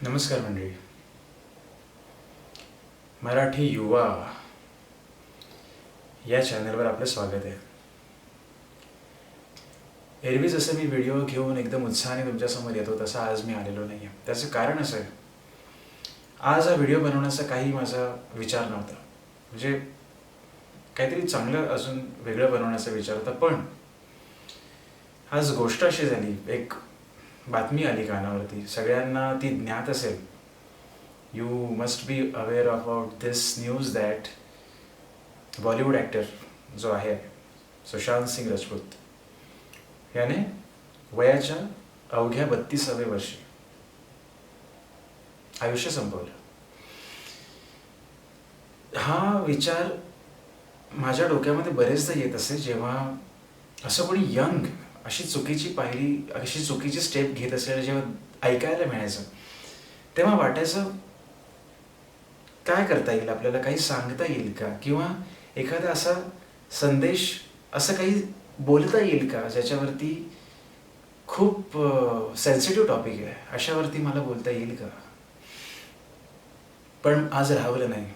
नमस्कार मंडळी. मराठी युवा या चॅनलवर आपलं स्वागत आहे. एरवी जसं मी व्हिडिओ घेऊन एकदम उत्साहाने तुमच्यासमोर येतो तसा आज मी आलेलो नाही आहे. त्याचं कारण असं आहे, आज हा व्हिडिओ बनवण्याचा काही माझा विचार नव्हता. म्हणजे काहीतरी चांगलं अजून वेगळं बनवण्याचा विचार होता. पण आज गोष्ट अशी झाली, एक बातमी आली कानावरती. सगळ्यांना ती ज्ञात असेल. You must be aware about this news that Bollywood actor जो आहे सुशांत सिंग राजपूत याने वयाच्या अवघ्या 32व्या वर्षी आयुष्य संपवलं. हा विचार माझ्या डोक्यामध्ये बरेचदा येत असे जेव्हा असं कोणी यंग अशी चुकीची पायरी, अशी चुकीची स्टेप घेत असलेलं जेव्हा ऐकायला मिळायचं, तेव्हा वाटायचं काय करता येईल आपल्याला, काही सांगता येईल का, किंवा एखादा असा संदेश, असं काही बोलता येईल का ज्याच्यावरती खूप सेन्सिटिव्ह टॉपिक आहे, अशावरती मला बोलता येईल का. पण आज राहवलं नाही.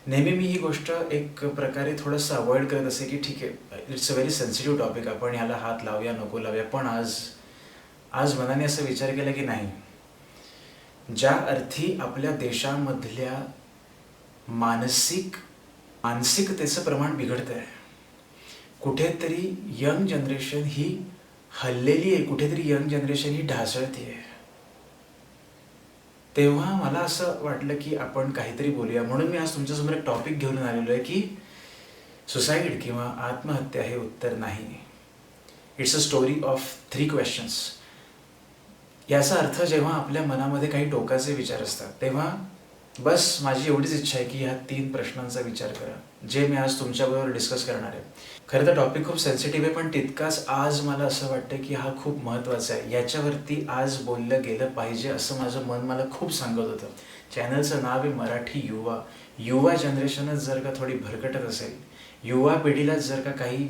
नेहमी मी ही गोष्ट एक प्रकारे थोडंसं अवॉइड करत असे की ठीक आहे, it's a very sensitive topic, आपण याला हात लावूया नको लावूया. पण आज मनाने असं विचार केला की नाही, ज्या अर्थी आपल्या देशामधल्या मानसिकतेचं प्रमाण बिघडतं आहे, कुठेतरी यंग जनरेशन ही हललेली आहे, कुठेतरी यंग जनरेशन ही ढासळते आहे. तेव्हा मला असं वाटलं की आपण काहीतरी बोलूया. म्हणून मी आज तुमच्यासमोर एक टॉपिक घेऊन आलेलो आहे की सुसाईड किंवा आत्महत्या हे उत्तर नाही. It's a story of 3 questions. याचा अर्थ जेव्हा आपल्या मनामध्ये काही टोकाचे विचार असतात तेव्हा बस माझी एवढीच इच्छा आहे की ह्या 3 प्रश्नांचा विचार करा, जे मी आज तुमच्याबरोबर डिस्कस करणार आहे. खरं तर टॉपिक खूप सेन्सिटिव्ह आहे, पण तितकाच आज मला असं वाटतं की हा खूप महत्त्वाचा आहे. याच्यावरती आज बोललं गेलं पाहिजे असं माझं मन मला खूप सांगत होतं. चॅनलचं नाव आहे मराठी युवा. युवा जनरेशनच जर का थोडी भरकटत असेल, युवा पिढीलाच जर का काही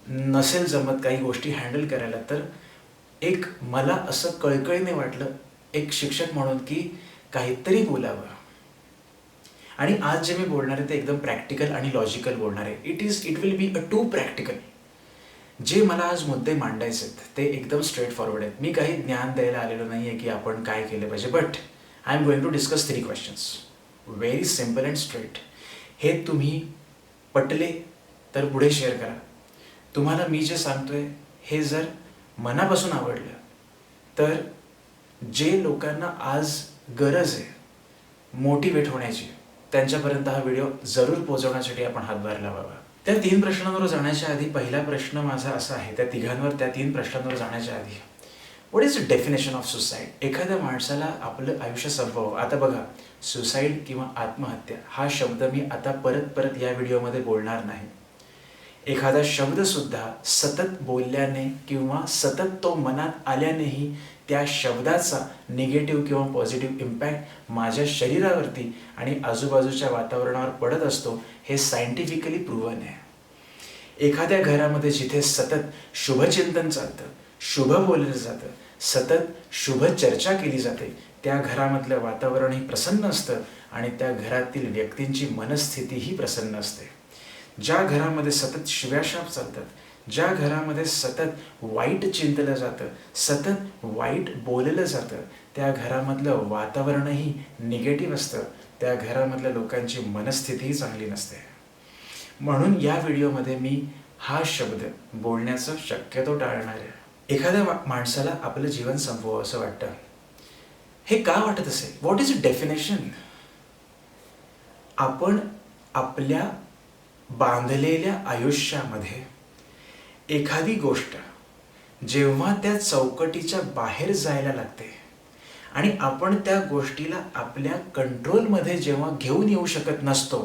नसेल जमत काही गोष्टी हँडल करायला, तर एक मला असं कळकळीने वाटलं एक शिक्षक म्हणून की काहीतरी बोलावं. आणि आज जे मी बोलणार आहे ते एकदम प्रॅक्टिकल आणि लॉजिकल बोलणार आहे. It will be a too practical. जे मला आज मुद्दे मांडायचे आहेत ते एकदम स्ट्रेट फॉरवर्ड आहेत. मी काही ज्ञान द्यायला आलेलो नाही आहे की आपण काय केलं पाहिजे, but I am going to discuss 3 questions. Very simple and straight. हे तुम्ही पटले तर पुढे शेअर करा. तुम्हाला मी जे सांगतोय हे जर मनापासून आवडलं तर जे लोकांना आज गरज आहे मोटिवेट होण्याची, त्यांच्यापर्यंत हा व्हिडिओ जरूर पोहोचवण्यासाठी आपण हातभार लावावा. त्या 3 प्रश्नांवर जाण्याच्या आधी पहिला प्रश्न माझा असा आहे, त्या 3 प्रश्नांवर जाण्याच्या आधी, what is the definition of suicide? एखाद्या माणसाला आपलं आयुष्य संपवावं. आता बघा, सुसाईड किंवा आत्महत्या हा शब्द मी आता परत या व्हिडिओमध्ये बोलणार नाही. एखादा शब्दसुद्धा सतत बोलल्याने किंवा सतत तो मनात आल्यानेही त्या शब्दाचा निगेटिव्ह किंवा पॉझिटिव्ह इम्पॅक्ट माझ्या शरीरावरती आणि आजूबाजूच्या वातावरणावर पडत असतो, हे सायंटिफिकली प्रूव्हन आहे. एखाद्या घरामध्ये जिथे सतत शुभचिंतन चालतं, शुभ बोललं जातं, सतत शुभ चर्चा केली जाते, त्या घरामधलं वातावरणही प्रसन्न असतं आणि त्या घरातील व्यक्तींची मनस्थितीही प्रसन्न असते. ज्या घरामध्ये सतत शिव्याशाप चालतात, ज्या घरामध्ये सतत वाईट चिंतलं जातं, सतत वाईट बोललं जातं, त्या घरामधलं वातावरणही निगेटिव्ह असतं, त्या घरामधल्या लोकांची मनस्थितीही चांगली नसते. म्हणून या व्हिडिओमध्ये मी हा शब्द बोलण्याचं शक्यतो टाळणार आहे. एखाद्या माणसाला आपलं जीवन संपवावं असं वाटतं. हे का वाटत असेल? What is definition? आपण आपल्या बांधलेल्या आयुष्यामध्ये एखादी गोष्ट जेव्हा त्या चौकटीच्या बाहेर जायला लागते आणि आपण त्या गोष्टीला आपल्या कंट्रोलमध्ये जेव्हा घेऊन येऊ शकत नसतो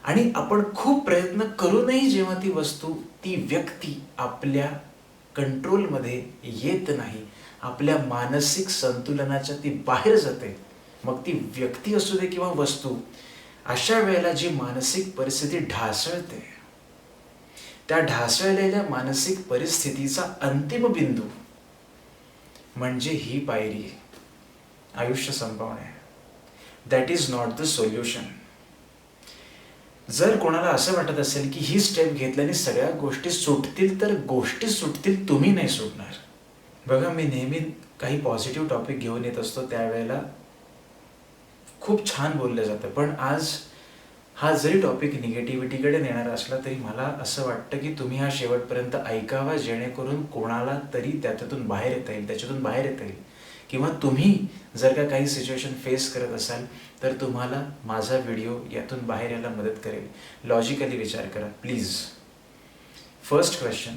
आणि आपण खूप प्रयत्न करूनही जेव्हा ती वस्तू, ती व्यक्ती आपल्या कंट्रोलमध्ये येत नाही, आपल्या मानसिक संतुलनाच्या ती बाहेर जाते, मग ती व्यक्ती असू दे किंवा वस्तू, अशा वेळेला जी मानसिक परिस्थिती ढासळते, त्या ढासळलेल्या मानसिक परिस्थितीचा अंतिम बिंदू म्हणजे ही पायरी, आयुष्य संपवणे, that is not the solution. जर कोणाला असं वाटत असेल की ही स्टेप घेतल्याने सगळ्या गोष्टी सुटतील, तर गोष्टी सुटतील, तुम्ही नाही सुटणार. बघा, मी नेहमी काही पॉझिटिव्ह टॉपिक घेऊन येत असतो, त्यावेळेला खूप छान बोललं जातं. पण आज हा जरी टॉपिक निगेटिव्हिटीकडे नेणारा असला तरी मला असं वाटतं की तुम्ही हा शेवटपर्यंत ऐकावा, जेणेकरून कोणाला तरी त्याच्यातून बाहेर येता येईल. किंवा तुम्ही जर का काही सिच्युएशन फेस करत असाल तर तुम्हाला माझा व्हिडिओ यातून बाहेर यायला मदत करेल. लॉजिकली विचार करा प्लीज. फर्स्ट क्वेश्चन,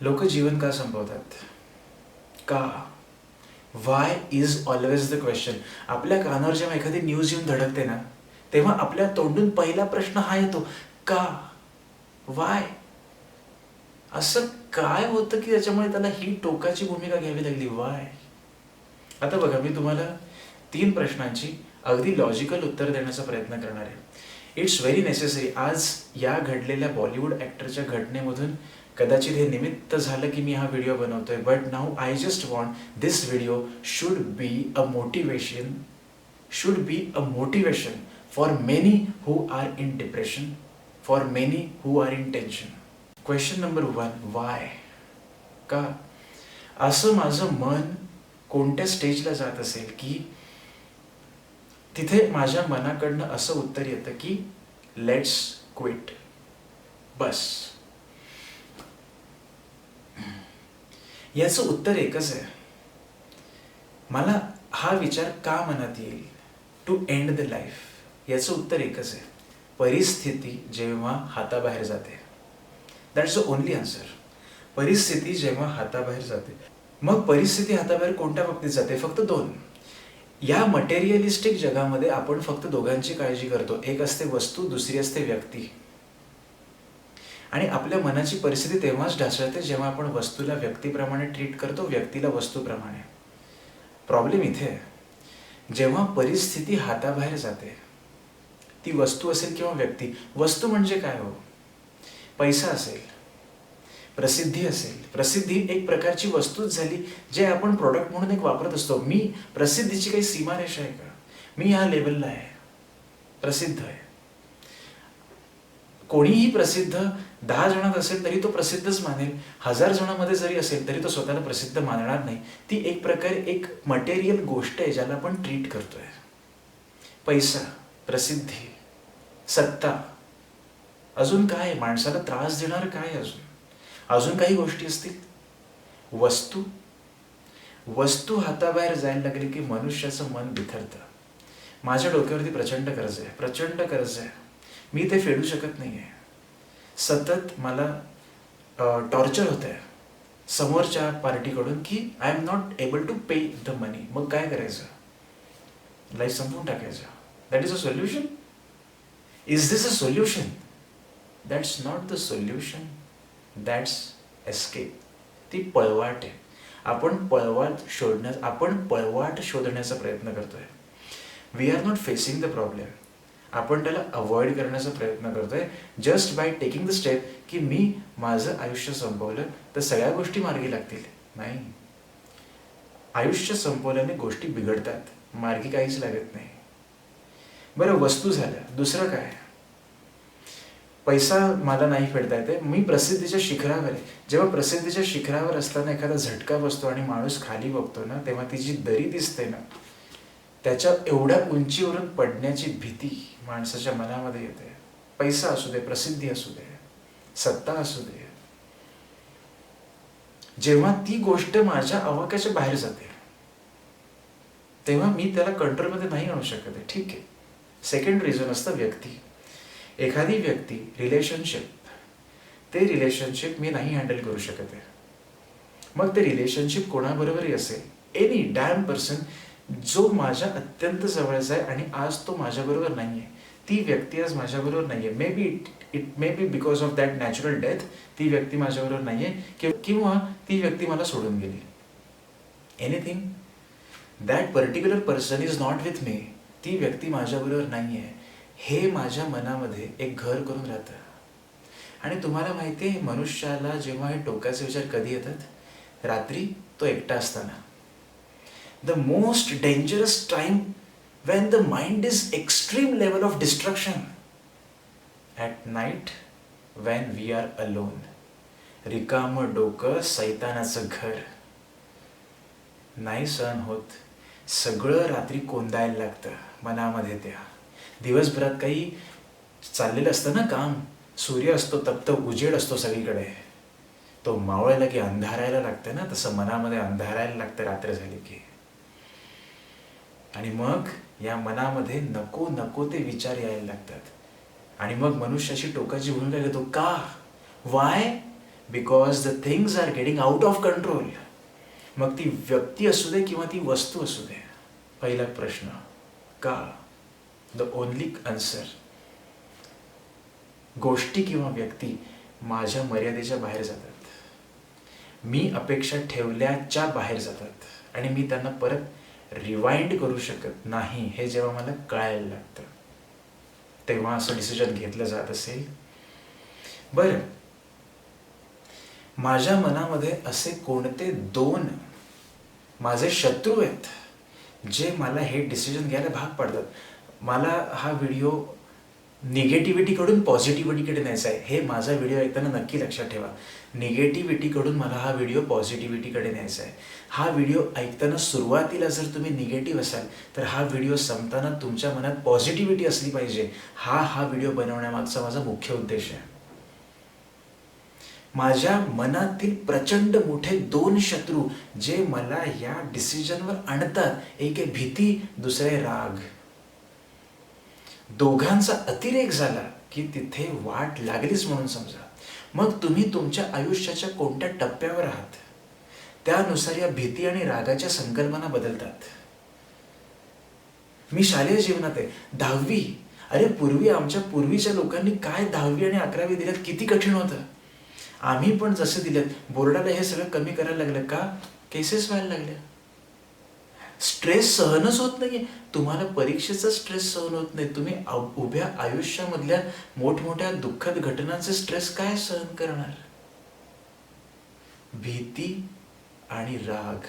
लोक जीवन का संपवतात? का? Y is always the question. आपल्या कानावर जेव्हा एखादी न्यूज येऊन धडकते ना, तेव्हा आपल्या तोंडून पहिला प्रश्न हा येतो, का? वाय? असं काय होतं की त्याच्यामुळे त्याला ही टोकाची भूमिका घ्यावी लागली? वाय? आता बघा, मी तुम्हाला 3 प्रश्नांची अगदी लॉजिकल उत्तर देण्याचा प्रयत्न करणार आहे. It's very necessary. आज या घडलेल्या बॉलिवूड ॲक्टरच्या घटनेमधून कदाचित हे निमित्त झालं की मी हा व्हिडिओ बनवतोय. But now I just want this video should be a motivation for many who are in depression, for many who are in tension. Question number 1, Y? का? असं माझं मन कोणत्या स्टेजला जात असेल की तिथे माझ्या मनाकडनं असं उत्तर येतं की लेट्स क्विट, बस. याचं उत्तर एकच आहे. मला हा विचार का मनात येईल टू एंड द लाईफ? याचं उत्तर एकच आहे, परिस्थिती जेव्हा हाताबाहेर जाते. That's the only answer. परिस्थिती जेव्हा हाताबाहेर जाते. मग परिस्थिती हाताबाहेर कोणत्या बाबतीत जाते? फक्त 2. या मटेरियलिस्टिक जगामध्ये आपण फक्त दोघांची काळजी करतो. एक असते वस्तू, दुसरी असते व्यक्ती. आणि आपल्या मनाची परिस्थिती तेव्हाच ढासळते जेव्हा आपण वस्तूला व्यक्तीप्रमाणे ट्रीट करतो, व्यक्तीला वस्तूप्रमाणे. प्रॉब्लेम इथे आहे, जेव्हा परिस्थिती हाताबाहेर जाते, ती वस्तू असेल किंवा व्यक्ती. वस्तू म्हणजे काय हो? पैसा असेल, प्रसिद्धी असेल. प्रसिद्धी एक प्रकारची वस्तूच झाली जे आपण प्रोडक्ट म्हणून एक वापरत असतो. मी प्रसिद्धीची काही सीमारेषा आहे का? मी ह्या लेवलला आहे, प्रसिद्ध आहे. कोणीही प्रसिद्ध 10 जणांत असेल तरी तो प्रसिद्धच मानेल. 1000 जणांमध्ये जरी असेल तरी तो स्वतःला प्रसिद्ध मानणार नाही. ती एक प्रकारे एक मटेरियल गोष्ट आहे ज्याला आपण ट्रीट करतोय. पैसा, प्रसिद्धी, सत्ता, अजून काय माणसाला त्रास देणार काय? अजून काही गोष्टी असतील. वस्तू हाताबाहेर जायला लागली की मनुष्याचं मन बिथरतं. माझ्या डोक्यावरती प्रचंड कर्ज आहे. मी ते फेडू शकत नाही आहे. सतत मला टॉर्चर होत आहे समोरच्या पार्टीकडून की I am not able to pay the money. मग काय करायचं? लाईफ संपवून टाकायचं. That is a solution? Is this a solution? That's not the solution, that's escape. ती पळवाट आहे. आपण पळवाट शोधण्याचा प्रयत्न करतोय. We are not facing the problem. आपण त्याला अवॉइड करण्याचा प्रयत्न करतोय just by taking the step की मी माझं आयुष्य संपवलं तर सगळ्या गोष्टी मार्गी लागतील. नाही, आयुष्य संपवल्याने गोष्टी बिघडतात, मार्गी काहीच लागत नाही. बरं, वस्तू झाल्या. दुसरं काय? पैसा मला नाही फेडता येते, मी प्रसिद्धीच्या शिखरावर आहे. जेव्हा प्रसिद्धीच्या शिखरावर असताना एखादा झटका बसतो आणि माणूस खाली बघतो ना, तेव्हा ती जी दरी दिसते ना, त्याच्या एवढ्या उंचीवरून पडण्याची भीती माणसाच्या मनामध्ये येते. पैसा असू दे, प्रसिद्धी असू दे, सत्ता असू दे. जेव्हा ती गोष्ट माझ्या आवाक्याच्या बाहेर जाते तेव्हा मी त्याला कंट्रोलमध्ये नाही आणू शकत आहे. ठीक आहे. सेकंड रिझन असतं व्यक्ती. एखादी व्यक्ती, रिलेशनशिप मी नाही हँडल करू शकत आहे. मग ते रिलेशनशिप कोणाबरोबरही असेल, एनी डॅम पर्सन जो माझ्या अत्यंत जवळचा आहे आणि आज तो माझ्याबरोबर नाही आहे. ती व्यक्ती आज माझ्याबरोबर नाही आहे. It may be because of that natural death ती व्यक्ती माझ्याबरोबर नाही आहे किंवा ती व्यक्ती मला सोडून गेली. Anything, that particular person is not with me. ती व्यक्ती माझ्याबरोबर नाही आहे हे माझ्या मनामध्ये एक घर करून राहतं. आणि तुम्हाला माहिती आहे, मनुष्याला जेव्हा हे टोकाचे विचार कधी येतात? रात्री तो एकटा असताना. the most dangerous time when the mind is extreme level of destruction. At night when we are alone. रिकामं डोकं सैतानाचं घर. नाही सहन होत, सगळं रात्री कोंदायला लागतं मनामध्ये. त्या दिवसभरात काही चाललेलं असतं ना काम, सूर्य असतो तप्त, उजेड असतो सगळीकडे, तो मावळायला की अंधारायला लागतं ना, तसं मनामध्ये अंधारायला लागतं रात्र झाली की. आणि मग या मनामध्ये नको नको ते विचार यायला लागतात. आणि मग मनुष्याची टोकाची भूमिका घेतो. का? Why? Because the things are getting out of control. मग ती व्यक्ती असू दे किंवा ती वस्तू असू दे. पहिला प्रश्न का? द ओनली आन्सर, गोष्टी किंवा व्यक्ती माझ्या मर्यादेच्या बाहेर जातात, मी अपेक्षा ठेवल्याच्या बाहेर जातात, आणि मी त्यांना परत रिवाइंड करू शकत नाही. हे जेव्हा मला कळायला लागतं तेव्हा असं डिसिजन घेतलं जात असेल. बरं, माझ्या मनामध्ये असे कोणते दोन माझे शत्रू आहेत जे मला हे डिसिजन घ्यायला भाग पाडतात? मला हा व्हिडिओ निगेटिव्हिटीकडून पॉझिटिव्हिटीकडे न्यायचा आहे. हे माझा व्हिडिओ ऐकताना नक्की लक्षात ठेवा. निगेटिव्हिटीकडून मला हा व्हिडिओ पॉझिटिव्हिटीकडे न्यायचा आहे. हा व्हिडिओ ऐकताना सुरुवातीला जर तुम्ही निगेटिव्ह असाल तर हा व्हिडिओ संपताना तुमच्या मनात पॉझिटिव्हिटी असली पाहिजे. हा व्हिडिओ बनवण्यामागचा माझा मुख्य उद्देश आहे. माझ्या मनातील प्रचंड मोठे दोन शत्रू जे मला या डिसिजनवर आणतात. एक आहे भीती, दुसरे आहे राग. दोघांचा अतिरेक झाला की तिथे वाट लागलीच म्हणून समजा. मग तुम्ही तुमच्या आयुष्याच्या कोणत्या टप्प्यावर आहात त्यानुसार या भीती आणि रागाच्या संकल्पना बदलतात. मी शालेय जीवनात आहे. 10वी, अरे पूर्वी आमच्या पूर्वीच्या लोकांनी काय 10वी आणि 11वी दिल्यात, किती कठीण होतं. आम्ही पण जसे दिलेत बोर्डाला हे सगळं कमी करायला लागलं का? केसेस व्हायला लागल्या. स्ट्रेस सहनच होत नाहीये. तुम्हाला परीक्षेचा स्ट्रेस सहन होत नाही. तुम्ही उभ्या आयुष्यामधल्या मोठमोठ्या दुःखद घटनांचे स्ट्रेस काय सहन करणार? भीती आणि राग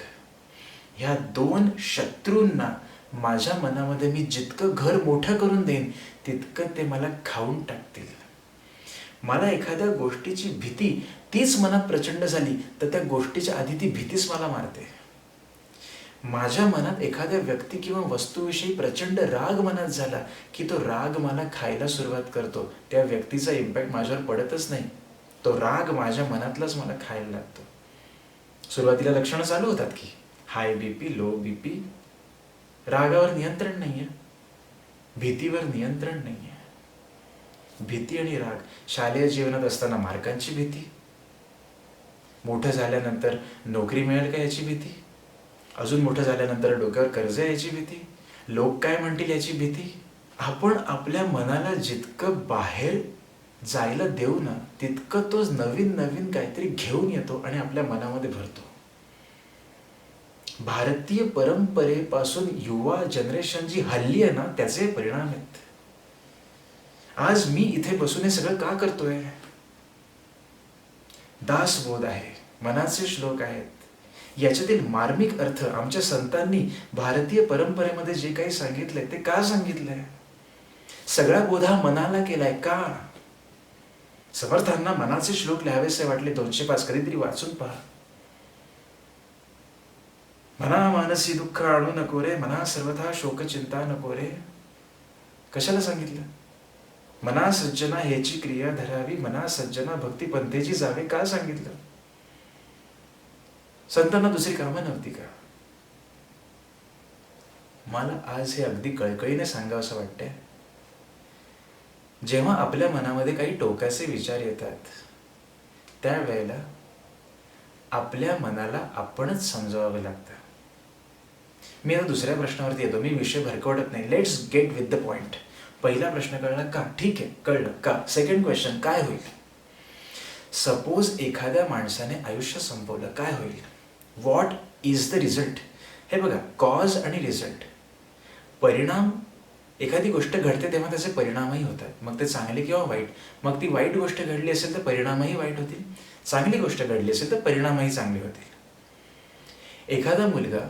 ह्या दोन शत्रूंना माझ्या मनामध्ये मी जितकं घर मोठं करून देईन तितकं ते मला खाऊन टाकतील. मला एखाद्या गोष्टीची भीती तीच मनात प्रचंड झाली तर त्या गोष्टीच्या आधी ती भीतीच मला मारते. माझ्या मनात एखाद्या व्यक्ती किंवा वस्तूविषयी प्रचंड राग मनात झाला की तो राग मला खायला सुरुवात करतो. त्या व्यक्तीचा इम्पॅक्ट माझ्यावर पडतच नाही, तो राग माझ्या मनातलाच मला खायला लागतो. सुरुवातीला लक्षणं चालू होतात की हाय बीपी, लो बीपी. रागावर नियंत्रण नाहीये, भीतीवर नियंत्रण नाहीये. भीती आणि राग. शालेय जीवनात असताना मार्कांची भीती, मोठं झाल्यानंतर नोकरी मिळेल का याची भीती, अजून मोठं झाल्यानंतर डोक्यावर कर्ज याची भीती, लोक काय म्हणतील याची भीती. आपण आपल्या मनाला जितकं बाहेर जायला देऊ ना तितकं तो नवीन नवीन काहीतरी घेऊन येतो आणि आपल्या मनामध्ये भरतो. भारतीय परंपरेपासून युवा जनरेशन जी हल्ली आहे ना त्याचे परिणाम आहेत. आज मी इथे बसून हे सगळं का करतोय? दासबोध आहे, मनाचे श्लोक आहेत. याच्यातील मार्मिक अर्थ आमच्या संतांनी भारतीय परंपरेमध्ये जे काही सांगितलंय ते का सांगितलंय? सगळा बोध हा मनाला केलाय का? समर्थांना मनाचे श्लोक लिहावेसे वाटले 205, कधीतरी वाचून पहा. मना मानसी दुःख आणू नको रे, मना सर्वथा शोक चिंता नको रे. कशाला सांगितलं? मना सज्जना हेची क्रिया धरावी, मना सज्जना भक्ती पंथेची जावे. का सांगितलं? संतांना दुसरी कामं नव्हती का? मला आज हे अगदी कळकळीने सांगावं असं वाटतंय. जेव्हा आपल्या मनामध्ये काही टोकाचे विचार येतात त्यावेळेला आपल्या मनाला आपणच समजावावं लागतं. मी आता दुसऱ्या प्रश्नावरती येतो. मी विषय भरकवत नाही. Let's get with the point. पहिला प्रश्न कळला का? ठीक आहे, कळलं का? सेकंड क्वेश्चन, काय होईल? सपोज एखाद्या माणसाने आयुष्य संपवलं, काय होईल? What is the result? हे बघा, कॉज आणि रिझल्ट. परिणाम, एखादी गोष्ट घडते तेव्हा त्याचे परिणामही होतात, मग ते चांगले किंवा वाईट. मग ती वाईट गोष्ट घडली असेल तर परिणामही वाईट होतील, चांगली गोष्ट घडली असेल तर परिणामही चांगले होतील. एखादा मुलगा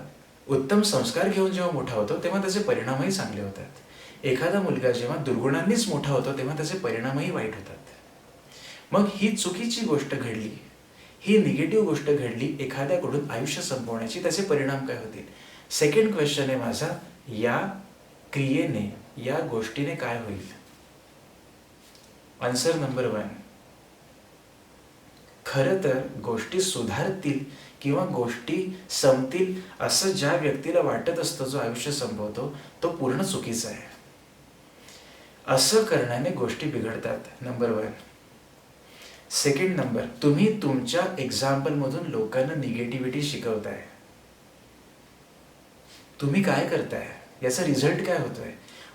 उत्तम संस्कार घेऊन जेव्हा मोठा होतो तेव्हा त्याचे परिणामही चांगले होतात. एखादा मुलगा जेव्हा दुर्गुणांनीच मोठा होतो तेव्हा त्याचे परिणामही वाईट होतात. मग ही चुकीची गोष्ट घडली, ही निगेटिव्ह गोष्ट घडली एखाद्याकडून आयुष्य संपवण्याची, त्याचे परिणाम काय होतील? सेकंड क्वेश्चन आहे माझा, या क्रियेने, या गोष्टीने काय होईल? आन्सर नंबर 1, खरं तर गोष्टी सुधारतील किंवा गोष्टी संपतील असं ज्या व्यक्तीला वाटत असतं, जो आयुष्य संपवतो, तो पूर्ण चुकीचा आहे. असं करण्याने गोष्टी बिघडतात, नंबर 1. सेकंड नंबर, तुम्ही तुमच्या एक्झाम्पलमधून लोकांना निगेटिव्हिटी शिकवताय. तुम्ही काय करताय, याचा रिझल्ट काय होतोय?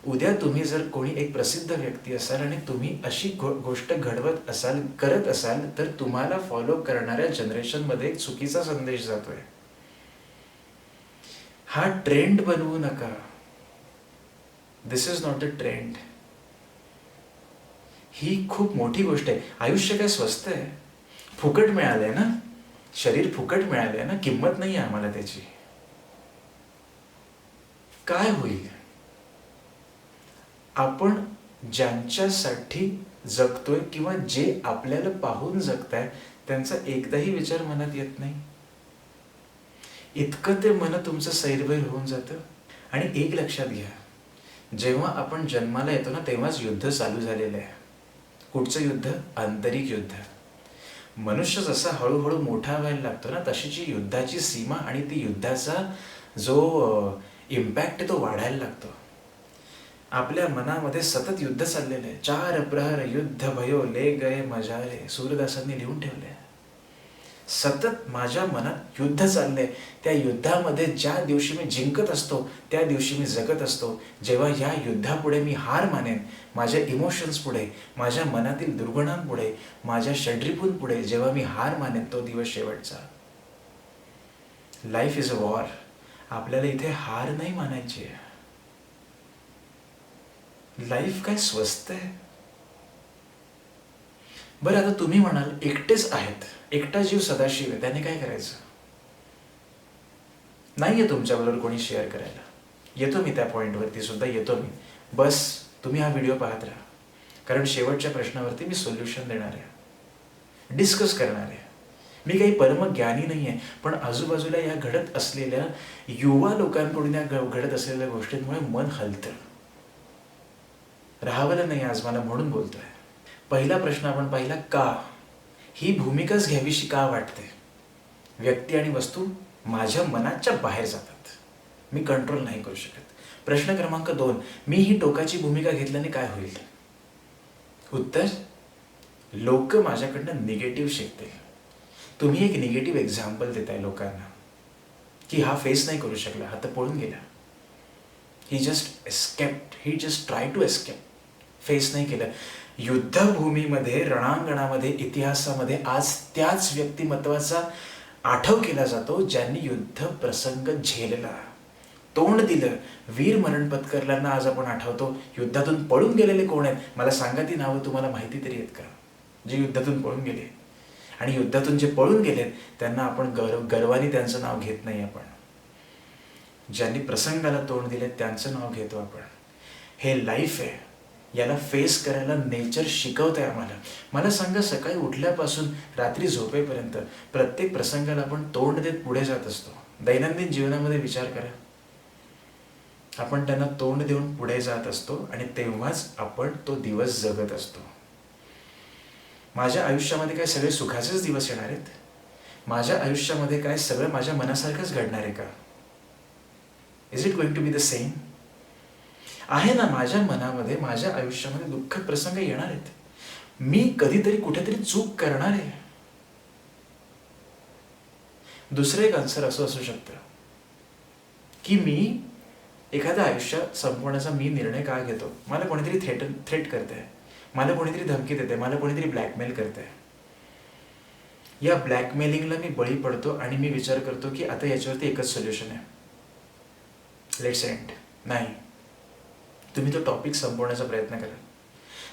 उद्या तुम्ही जर कोणी एक प्रसिद्ध व्यक्ती असाल आणि तुम्ही अशी गोष्ट घडवत असाल, करत असाल, तर तुम्हाला फॉलो करणाऱ्या जनरेशनमध्ये एक चुकीचा संदेश जातोय. हा ट्रेंड बनवू नका. दिस इज नॉट अ ट्रेंड. ही खूप मोठी गोष्ट आहे. आयुष्य काय स्वस्त आहे? फुकट मिळालंय ना, शरीर फुकट मिळालंय ना, किंमत नाही आहे आम्हाला त्याची. काय होईल? आपण ज्यांच्यासाठी जगतोय किंवा जे आपल्याला पाहून जगताय त्यांचा एकदाही विचार मनात येत नाही. इतकं ते मन तुमचं सैरभैर होऊन जातं. आणि एक लक्षात घ्या, जेव्हा आपण जन्माला येतो ना तेव्हाच युद्ध चालू झालेलं आहे. कुठचं युद्ध? आंतरिक युद्ध. मनुष्य जसा हळूहळू मोठा व्हायला लागतो ना, तशी जी युद्धाची सीमा आणि ती युद्धाचा जो इम्पॅक्ट तो वाढायला लागतो. आपल्या मनामध्ये सतत युद्ध चाललेलं आहे. 4 प्रहर युद्ध भयो ले गए मजारे, सूरदासांनी लिहून ठेवलंय. सतत माझ्या मनात युद्ध चाललंय. त्या युद्धामध्ये ज्या दिवशी मी जिंकत असतो त्या दिवशी मी जगत असतो. जेव्हा या युद्धापुढे मी हार मानेन, माझ्या इमोशन्स पुढे, माझ्या मनातील दुर्गुणांपुढे, माझ्या षड्रिपूंपुढे जेव्हा मी हार मानेन, तो दिवस शेवटचा. Life is a war. आपल्याला इथे हार नाही मानायची आहे. लाईफ काय स्वस्त आहे? बरं, आता तुम्ही म्हणाल एकटेच आहेत, एकटा जीव सदाशिव आहे, त्याने काय करायचं? नाहीये तुमच्याबरोबर कोणी शेअर करायला. येतो मी त्या पॉईंटवरती सुद्धा येतो मी. बस तुम्ही हा व्हिडिओ पाहत राहा, कारण शेवटच्या प्रश्नावरती मी सोल्युशन देणार आहे, डिस्कस करणार आहे. मी काही परमज्ञानी नाही आहे, पण आजूबाजूला या घडत असलेल्या युवा लोकांकडून या घडत असलेल्या गोष्टींमुळे मन हलतं. राहावलं नाही आज मला, म्हणून बोलतोय. पहिला प्रश्न आपण पाहिला, का? ही भूमिकाच घ्यावीशी का वाटते? व्यक्ती आणि वस्तू माझ्या मनाच्या बाहेर जातात, मी कंट्रोल नाही करू शकत. प्रश्न क्रमांक 2, मी ही टोकाची भूमिका घेतल्याने काय होईल? उत्तर, लोक माझ्याकडनं निगेटिव्ह शिकतील. तुम्ही एक निगेटिव्ह एक्झाम्पल देताय लोकांना की हा फेस नाही करू शकला, हा तर पळून गेला. He just escaped, he just try to escape. Face नाही केलं. युद्धभूमीमध्ये, रणांगणामध्ये, इतिहासामध्ये आज त्याच व्यक्तिमत्वाचा आठव केला जातो ज्यांनी युद्ध प्रसंग झेलला, तोंड दिलं. वीर मरण पत्करल्यांना आज आपण आठवतो. युद्धातून पळून गेलेले कोण आहेत? मला सांगा ती नावं, तुम्हाला माहिती तरी आहेत का, जे युद्धातून पळून गेले? आणि युद्धातून जे पळून गेलेत त्यांना आपण गर्वाने त्यांचं नाव घेत नाही. आपण ज्यांनी प्रसंगाला तोंड दिले त्यांचं नाव घेतो आपण. हे लाईफ आहे, याला फेस करायला नेचर शिकवत आहे आम्हाला. मला सांगा, सकाळी उठल्यापासून रात्री झोपेपर्यंत प्रत्येक प्रसंगाला आपण तोंड देत पुढे जात असतो. दैनंदिन जीवनामध्ये विचार करा, आपण त्यांना तोंड देऊन पुढे जात असतो आणि तेव्हाच आपण तो दिवस जगत असतो. माझ्या आयुष्यामध्ये काय सगळे सुखाचेच दिवस येणार आहेत? माझ्या आयुष्यामध्ये काय सगळं माझ्या मनासारखंच घडणार आहे का? Is it going to be the same? आहे ना, माझ्या मनामध्ये, माझ्या आयुष्यामध्ये दुःखद प्रसंग येणार आहेत. मी कधीतरी कुठेतरी चूक करणार आहे. दुसरं एक आन्सर असं असू शकतं की मी एखाद्या आयुष्य संपवण्याचा मी निर्णय का घेतो? मला कोणीतरी थ्रेट करतंय, मला कोणीतरी धमकी देते, मला कोणीतरी ब्लॅकमेल करतंय. या ब्लॅकमेलिंगला मी बळी पडतो आणि मी विचार करतो की आता याच्यावरती एकच सोल्युशन आहे, लेट्स एंड. नाही, तुम्ही तो टॉपिक संपवण्याचा प्रयत्न करा.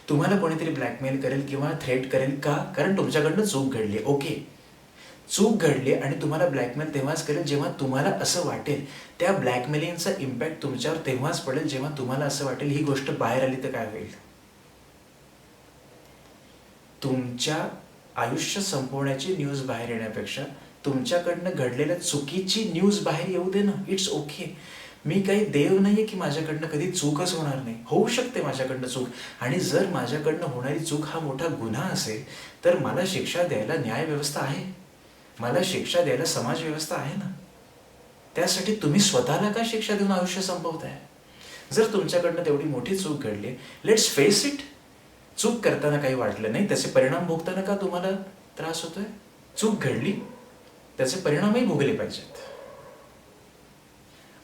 तुम्हाला कोणीतरी ब्लॅकमेल करेल किंवा थ्रेट करेल का? कारण तुमच्याकडनं चूक घडली. ओके, चूक घडली आणि तुम्हाला ब्लॅकमेल तेव्हाच करेल जेव्हा तुम्हाला असं वाटेल. त्या ब्लॅकमेलिंगचा इम्पॅक्ट तुमच्यावर तेव्हाच पडेल जेव्हा तुम्हाला असं वाटेल ही गोष्ट बाहेर आली तर काय होईल. तुमच्या आयुष्य संपवण्याची न्यूज बाहेर येण्यापेक्षा तुमच्याकडनं घडलेल्या चुकीची न्यूज बाहेर येऊ दे ना. It's okay. मी काही देव नाहीये की माझ्याकडनं कधी चूकच होणार नाही. होऊ शकते माझ्याकडनं चूक, आणि जर माझ्याकडनं होणारी चूक हा मोठा गुन्हा असेल तर मला शिक्षा द्यायला न्यायव्यवस्था आहे, मला शिक्षा द्यायला समाज व्यवस्था आहे ना. त्यासाठी तुम्ही स्वतःला का शिक्षा देऊन आयुष्य संपवताय. जर तुमच्याकडनं तेवढी मोठी चूक घडली, लेट्स फेस इट. चूक करताना काही वाटलं नाही, त्याचे परिणाम भोगताना का तुम्हाला त्रास होतोय. चूक घडली, त्याचे परिणामही भोगले पाहिजेत.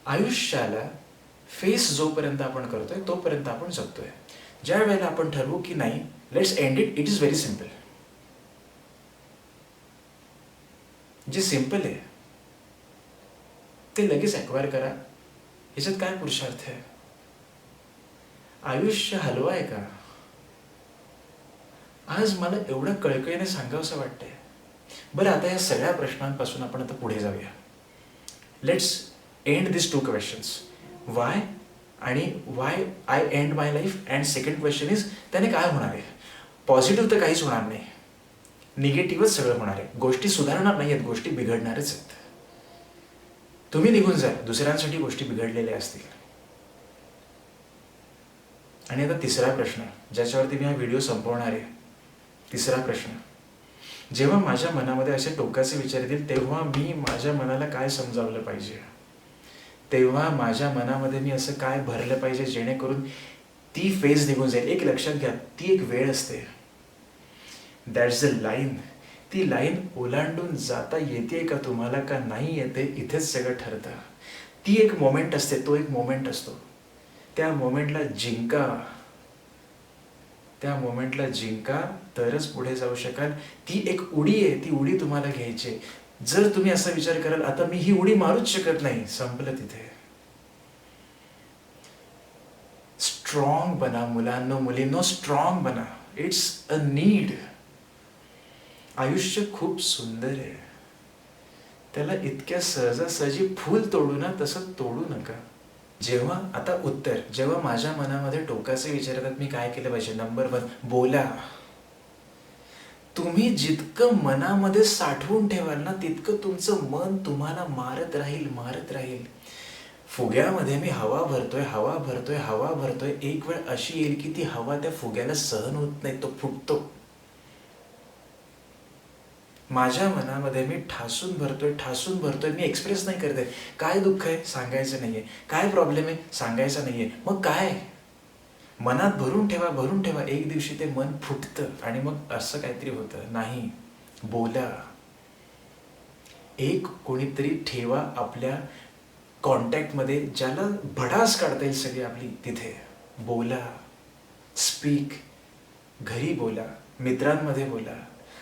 आयुष्याला फेस जोपर्यंत आपण करतोय तोपर्यंत आपण जगतोय. ज्या वेळेला आपण ठरवू की नाही, let's end it, it is very simple. जे सिम्पल आहे ते लगेच ॲक्वायर करा. ह्याच्यात काय पुरुषार्थ आहे. आयुष्य हलवा आहे का. आज मला एवढं कळकळीने सांगावंसं वाटतंय. बरं, आता या सगळ्या प्रश्नांपासून आपण आता पुढे जाऊया. Let's end this 2 questions. Why आणि why I end my life, and second question is त्याने काय होणार आहे. पॉझिटिव्ह तर काहीच होणार नाही, निगेटिव्हच सगळं होणार आहे. गोष्टी सुधारणार नाही आहेत, गोष्टी बिघडणारच आहेत. तुम्ही निघून जा, दुसऱ्यांसाठी गोष्टी बिघडलेल्या असतील. आणि आता तिसरा प्रश्न ज्याच्यावरती मी हा व्हिडिओ संपवणार आहे. तिसरा प्रश्न, जेव्हा माझ्या मनामध्ये असे टोकाचे विचार येतील तेव्हा मी माझ्या मनाला काय समजावलं पाहिजे, तेव्हा माझ्या मनामध्ये मी असं काय भरलं पाहिजे जेणेकरून ती फेज निघून जाईल. एक लक्षात घ्या, ती एक वेळ असते. That's the line. ती लाईन ओलांडून जाता येते का तुम्हाला का नाही येते, इथेच सगळं ठरतं. ती एक मोमेंट असते, तो एक मोमेंट असतो. त्या मोमेंटला जिंका, त्या मोमेंटला जिंका तरच पुढे जाऊ शकाल. ती एक उडी आहे, ती उडी तुम्हाला घ्यायची. जर तुम्ही असा विचार कराल आता मी ही उडी मारूच शकत नाही, संपलं तिथे. स्ट्रॉंग बना मुलांनो, मुलींनो, स्ट्रॉंग बना. It's a need. आयुष्य खूप सुंदर आहे, त्याला इतक्या सहजासहजी फूल तोडू ना तसं तोडू नका. जेव्हा आता उत्तर, जेव्हा माझ्या मनामध्ये टोकाचे विचार येतात मी काय केलं पाहिजे. नंबर 1, बोला. तुम्ही जितकं मनामध्ये साठवून ठेवाल ना तितकं तुमचं मन तुम्हाला मारत राहील, मारत राहील. फुग्यामध्ये मी हवा भरतोय, हवा भरतोय, हवा भरतोय. एक वेळ अशी येईल की ती हवा त्या फुग्याला सहन होत नाही, तो फुटतो. माझ्या मनामध्ये मी ठासून भरतोय, ठासून भरतोय. मी एक्सप्रेस नाही करते. काय दुःख आहे सांगायचं नाहीये, काय प्रॉब्लेम आहे सांगायचा नाहीये. मग काय, मनात भरून ठेवा, भरून ठेवा. एक दिवशी ते मन फुटतं आणि मग असं काहीतरी होतं. नाही, बोला. एक कोणीतरी ठेवा आपल्या कॉन्टॅक्टमध्ये ज्याला भडास काढता येईल सगळी आपली. तिथे बोला, स्पीक. घरी बोला, मित्रांमध्ये बोला,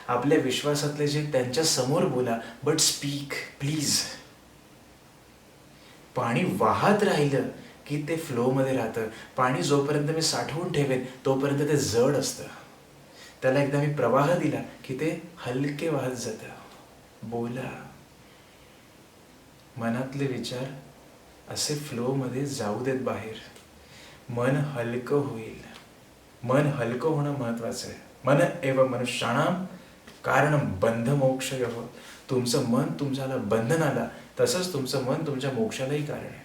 आपल्या विश्वासातले जे त्यांच्या समोर बोला, बट स्पीक प्लीज. पाणी वाहत राहिलं की ते फ्लोमध्ये राहतं. पाणी जोपर्यंत मी साठवून ठेवेन तोपर्यंत ते जड असतं. त्याला एकदा मी प्रवाह दिला की ते हलके वाहत जातं. बोला. मनातले विचार असे फ्लोमध्ये जाऊ देत बाहेर. मन हलकं होईल. मन हलकं होणं महत्वाचं आहे. मन एव मनुष्याणाम कारणं बंधमोक्षयोः. तुमचं मन तुमच्याला बंधनाला, तसंच तुमचं मन तुमच्या मोक्षालाही कारण आहे.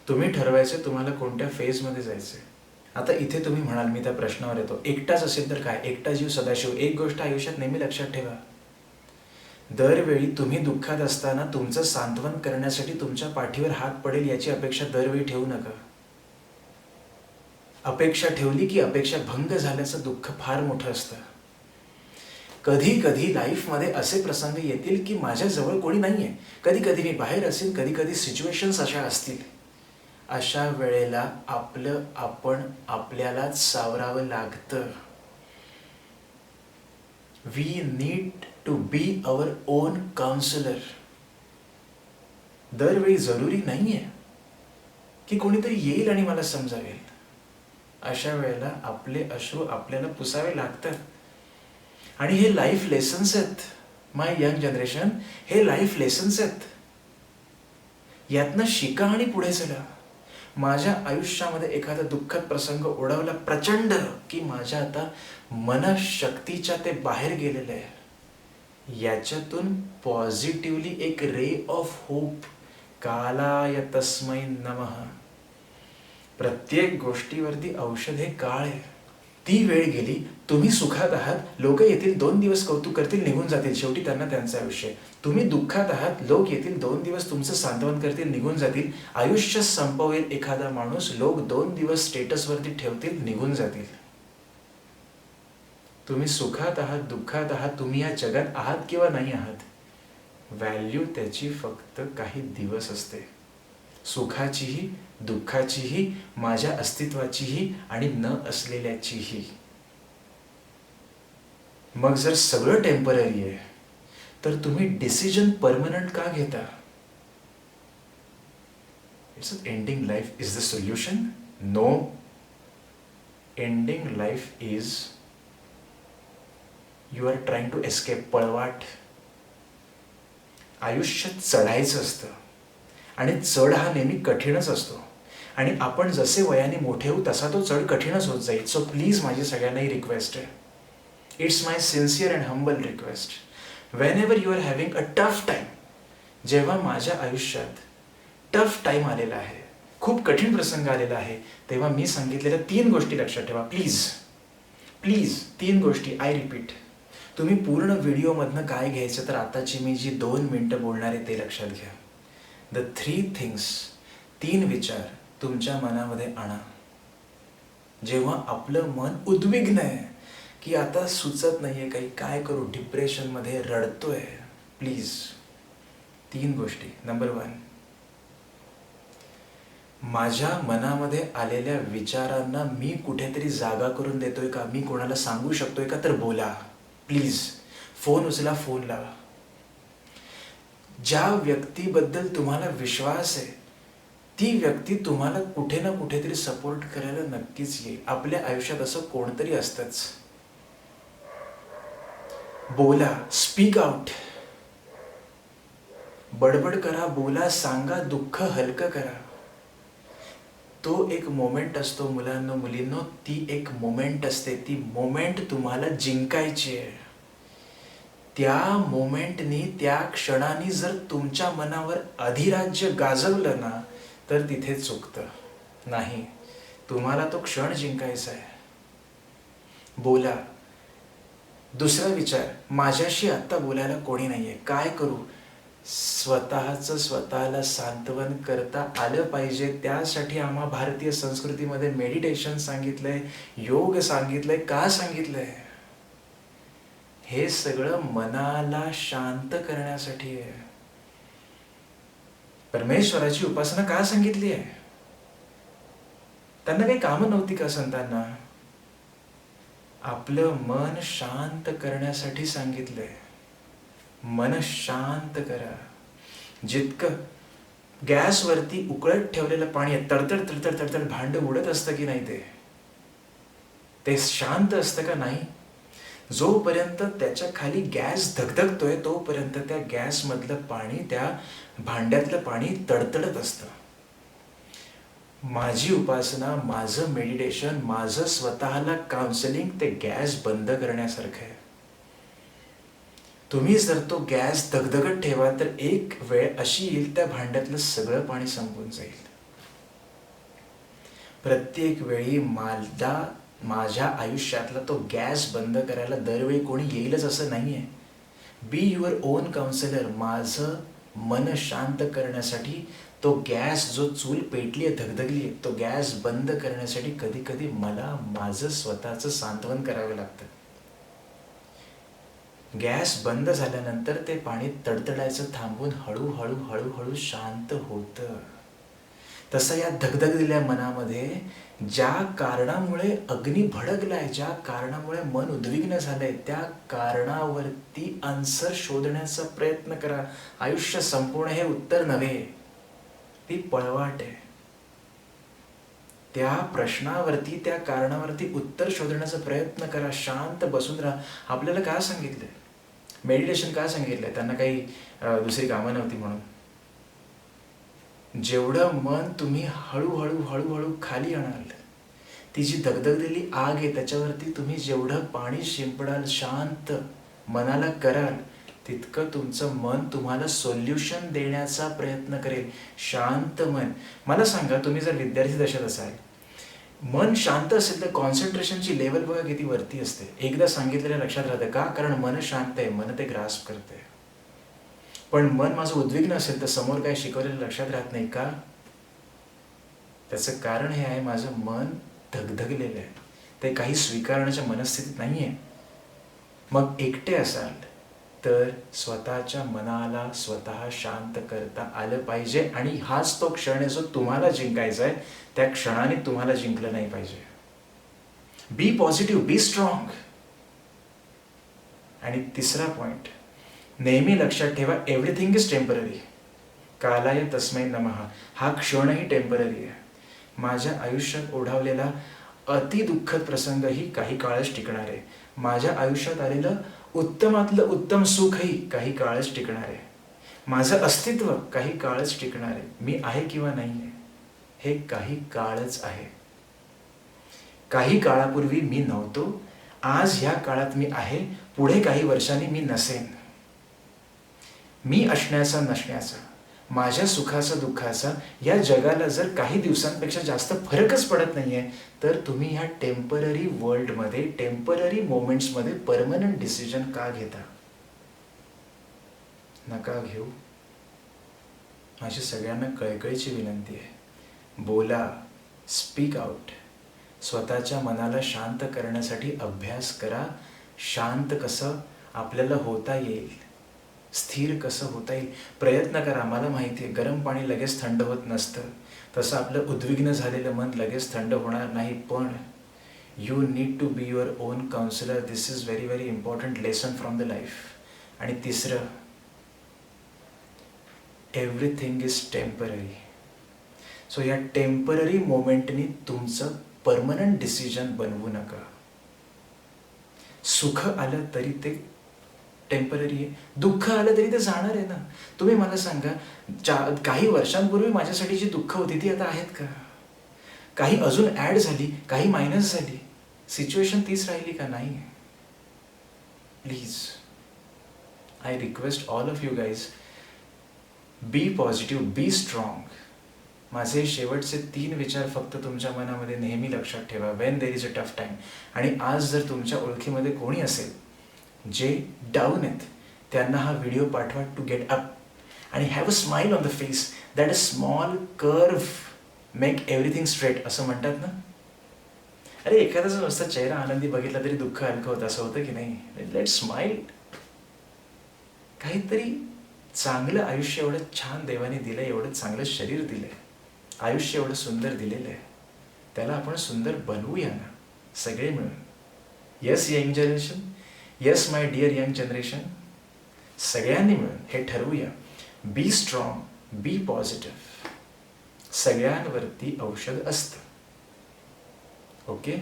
तुम्ही ठरवायचं तुम्हाला कोणत्या फेजमध्ये जायचं आहे. आता इथे तुम्ही म्हणाल, मी त्या प्रश्नावर येतो, एकटाच असेल तर काय, एकटा जीव सदाशिव. एक गोष्ट आयुष्यात नेहमी लक्षात ठेवा, दरवेळी तुम्ही दुःखात असताना तुमचं सांत्वन करण्यासाठी तुमच्या पाठीवर हात पडेल याची अपेक्षा दरवेळी ठेवू नका. अपेक्षा ठेवली की अपेक्षा भंग झाल्याचं दुःख फार मोठं असतं. कधी कधी लाईफमध्ये असे प्रसंग येतील की माझ्याजवळ कोणी नाहीये, कधी कधी मी बाहेर असेल, कधी कधी सिच्युएशन्स अशा असतील. अशा वेळेला आपण आपल्यालाच सावरावं लागतं. We need to be our own counsellor. दरवेळी जरुरी नाहीये की कोणीतरी येईल आणि मला समजावेल. अशा वेळेला आपले अश्रू आपल्याला पुसावे लागतात. आणि हे लाईफ लेसन्स आहेत. माय यंग जनरेशन, हे लाईफ लेसन्स आहेत. यातनं शिका आणि पुढे चला. माझ्या आयुष्यामध्ये एखादा दुःखद प्रसंग ओढवला प्रचंड की माझ्या आता मनशक्तीच्या ते बाहेर गेलेलं आहे. याच्यातून पॉझिटिव्हली एक रे ऑफ होप, कालाय तस्मै नमः. प्रत्येक गोष्टीवरती औषध हे काळ आहे. ती वेळ गेली, तुम्ही सुखात आहात, लोक येतील 2 दिवस कौतुक करतील, निघून जातील, शेवटी त्यांना त्यांचं आयुष्य आहे. तुम्ही दुःखात आहात, लोक येतील 2 दिवस तुमचं सांत्वन करतील, निघून जातील, आयुष्य संपवेल एखादा माणूस, लोक 2 दिवस स्टेटसवरती ठेवतील, निघून जातील. तुम्ही सुखात आहात, दुःखात आहात, तुम्ही या जगात आहात किंवा नाही आहात, व्हॅल्यू त्याची फक्त काही दिवस असते. सुखाचीही, दुःखाचीही, माझ्या अस्तित्वाचीही आणि न असलेल्याचीही. मग जर सगळं टेम्पररी आहे तर तुम्ही डिसिजन परमनंट का घेता? It's ending life is the solution? No. Ending life is you are trying to escape. पळवाट. आयुष्य चढायचं असतं आणि चढ हा नेहमी कठीणच असतो आणि आपण जसे वयाने मोठे होऊ तसा तो चढ कठीणच होत जाईल. सो प्लीज माझी सगळ्यांनाही रिक्वेस्ट आहे, it's my sincere and humble request, whenever you are having a tough time, जेव्हा माझ्या आयुष्यात टफ टाईम आलेला आहे, खूप कठीण प्रसंग आलेला आहे, तेव्हा मी सांगितलेल्या 3 गोष्टी लक्षात ठेवा. प्लीज प्लीज 3 गोष्टी. I repeat. तुम्ही पूर्ण व्हिडिओमधनं काय घ्यायचं तर आताची मी जी 2 मिनिटं बोलणार आहे ते लक्षात घ्या. द 3 थिंग्स, 3 विचार तुमच्या मनामध्ये आणा. जेव्हा आपलं मन उद्विग्न आहे की आता सुचत नाहीये काही, काय करू, डिप्रेशनमध्ये रडतोय, प्लीज 3 गोष्टी. नंबर 1, माझ्या मनामध्ये आलेल्या विचारांना मी कुठेतरी जागा करून देतोय का, मी कोणाला सांगू शकतोय का, तर बोला प्लीज. फोन उचला, फोन लावा. ज्या व्यक्तीबद्दल तुम्हाला विश्वास आहे ती व्यक्ती तुम्हाला कुठे ना कुठेतरी सपोर्ट करायला नक्कीच येईल. आपल्या आयुष्यात असं कोणतरी असतंच. बोला, स्पीक आउट. बडबड करा, बोला, सांगा, दुःख हलकं करा. तो एक मोमेंट असतो मुलांनो, मुलींनो, ती एक मोमेंट असते. ती मोमेंट तुम्हाला जिंकायची आहे. त्या मोमेंटनी, त्या क्षणाने जर तुमच्या मनावर अधिराज्य गाजवलं ना तर तिथे चुकतं. नाही, तुम्हाला तो क्षण जिंकायचा आहे. बोला. दुसरा विचार, माझ्याशी आत्ता बोलायला कोणी नाहीये, काय करू? स्वतःचं स्वतःला सांत्वन करता आलं पाहिजे. त्यासाठी आम्हा भारतीय संस्कृतीमध्ये मेडिटेशन सांगितलंय, योग सांगितलंय. का सांगितलंय? हे सगळं मनाला शांत करण्यासाठी आहे. परमेश्वराची उपासना का सांगितली आहे? त्यांना काही कामं नव्हती का संतांना? आपलं मन शांत करण्यासाठी सांगितलंय. मन शांत करा. जितकं गॅसवरती उकळत ठेवलेलं पाणी आहे, तडतड तडतड तडतड भांडं उडत असतं की नाही, ते शांत असतं का? नाही. जोपर्यंत त्याच्या खाली गॅस धगधगतोय तोपर्यंत त्या गॅसमधलं पाणी, त्या भांड्यातलं पाणी तडतडत असतं. माझी उपासना, माझं मेडिटेशन, माझं स्वतःला काउन्सिलिंग ते गॅस बंद करण्यासारखं आहे. तुम्ही जर तो गॅस धगधगत ठेवा तर एक वेळ अशी येईल त्या भांड्यातलं सगळं पाणी संपून जाईल. प्रत्येक वेळी माझ्या आयुष्यातला तो गॅस बंद करायला दरवेळी कोणी येईलच असं नाहीये. बी युअर ओन काउन्सिलर. माझं मन शांत करण्यासाठी तो गॅस, जो चूल पेटली आहे, धगधगली आहे, तो गॅस बंद करण्यासाठी कधी कधी मला माझं स्वतःचं सांत्वन करावं लागतं. गॅस बंद झाल्यानंतर ते पाणी तडतडायचं थांबून हळूहळू हळूहळू शांत होतं. तसं या धगधगलेल्या मनामध्ये ज्या कारणामुळे अग्नी भडकलाय, ज्या कारणामुळे मन उद्विग्न झालंय, त्या कारणावरती आन्सर शोधण्याचा प्रयत्न करा. आयुष्य संपवणं हे उत्तर नव्हे, ती पळवाट आहे. त्या प्रश्नावरती, त्या कारणावरती उत्तर शोधण्याचा प्रयत्न करा. शांत बसून राहा. आपल्याला काय सांगितलंय? मेडिटेशन का सांगितलंय? त्यांना काही दुसरी कामं नव्हती म्हणून. जेवढं मन तुम्ही हळूहळू हळूहळू खाली आणाल, ती जी दगदगलेली आग आहे त्याच्यावरती तुम्ही जेवढं पाणी शिंपडाल, शांत मनाला कराल, तितकं तुमचं मन तुम्हाला सोल्युशन देण्याचा प्रयत्न करेल. शांत मन. मला सांगा, तुम्ही जर विद्यार्थी दशेत असाल, मन शांत असेल तर कॉन्सन्ट्रेशनची लेवल बघा किती वरती असते. एकदा सांगितलेलं लक्षात राहतं का? कारण मन शांत आहे, मन ते ग्रास्प करते. पण मन माझं उद्विग्न असेल तर समोर काय शिकवलेलं लक्षात राहत नाही का? त्याचं कारण हे आहे, माझं मन धगधगलेलं आहे, ते काही स्वीकारण्याच्या मनस्थितीत नाही आहे. मग एकटे असाल तर स्वतःच्या मनाला स्वतः शांत करता आलं पाहिजे. आणि हाच तो क्षण आहे जो तुम्हाला जिंकायचा आहे. त्या क्षणाने तुम्हाला जिंकलं नाही पाहिजे. बी पॉझिटिव्ह, बी स्ट्रॉंग. आणि तिसरा पॉइंट, नेहमी लक्षात ठेवा, एव्हरीथिंग इज टेम्पररी. कालाय तस्मै नमः. हा क्षणही टेम्पररी आहे. माझ्या आयुष्यात ओढावलेला अतिदुःखद प्रसंगही काही काळच टिकणार आहे. माझ्या आयुष्यात आलेलं उत्तमातलं उत्तम सुखही काही काळच टिकणार आहे. माझं अस्तित्व काही काळच टिकणार आहे. मी आहे किंवा नाही आहे हे काही काळच आहे. काही काळापूर्वी मी नव्हतो, आज ह्या काळात मी आहे, पुढे काही वर्षांनी मी नसेन. मी असण्याचा नसण्याचा, माझ्या सुखाचा दुःखाचा या जगाला जर काही दिवसांपेक्षा जास्त फरकच पडत नाहीये, तर तुम्ही ह्या टेम्पररी वर्ल्डमध्ये, टेम्पररी मोमेंट्समध्ये परमनंट डिसिजन का घेता? नका घेऊ. माझी सगळ्यांना कळकळीची विनंती आहे, बोला, स्पीक आउट. स्वतःच्या मनाला शांत करण्यासाठी अभ्यास करा. शांत कसं आपल्याला होता येईल, स्थिर कसं होता येईल, प्रयत्न करा. मला माहिती आहे, गरम पाणी लगेच थंड होत नसतं, तसं आपलं उद्विग्न झालेलं मन लगेच थंड होणार नाही. पण you need to be your own counsellor. This is very very important lesson from the life. आणि तिसरं, एव्हरीथिंग इज टेम्पररी. सो या टेम्पररी मोमेंटनी तुमचं परमनंट डिसिजन बनवू नका. सुख आलं तरी ते टेम्पररी आहे, दुःख आलं तरी ते जाणार आहे ना. तुम्ही मला सांगा, काही वर्षांपूर्वी माझ्यासाठी जी दुःख होती ती आता आहेत का? काही अजून ॲड झाली, काही मायनस झाली, सिच्युएशन तीच राहिली का? नाही. Please, I request all of you guys, be positive, be strong. माझे शेवटचे 3 विचार फक्त तुमच्या मनामध्ये नेहमी लक्षात ठेवा. When there is a tough time. आणि आज जर तुमच्या ओळखीमध्ये कोणी असेल जे डाऊन आहेत, त्यांना हा व्हिडिओ पाठवा, टू गेट अप आणि have a smile on the face. That a small curve make everything straight, असं म्हणतात ना. अरे एखाद्याचा नुसता चेहरा आनंदी बघितला तरी दुःख हलकं होतं, असं होतं की नाही? Let smile. काहीतरी चांगलं आयुष्य एवढं छान देवाने दिलं, एवढं चांगलं शरीर दिलंय, आयुष्य एवढं सुंदर दिलेलं आहे, त्याला आपण सुंदर बनवूया ना सगळे मिळून. Yes young generation, yes my dear young generation, सगळ्यांनी मिळून हे ठरवूया. Be strong, B positive. सगळ्यांवरती औषध असतं. Okay,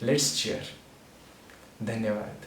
let's cheer. धन्यवाद.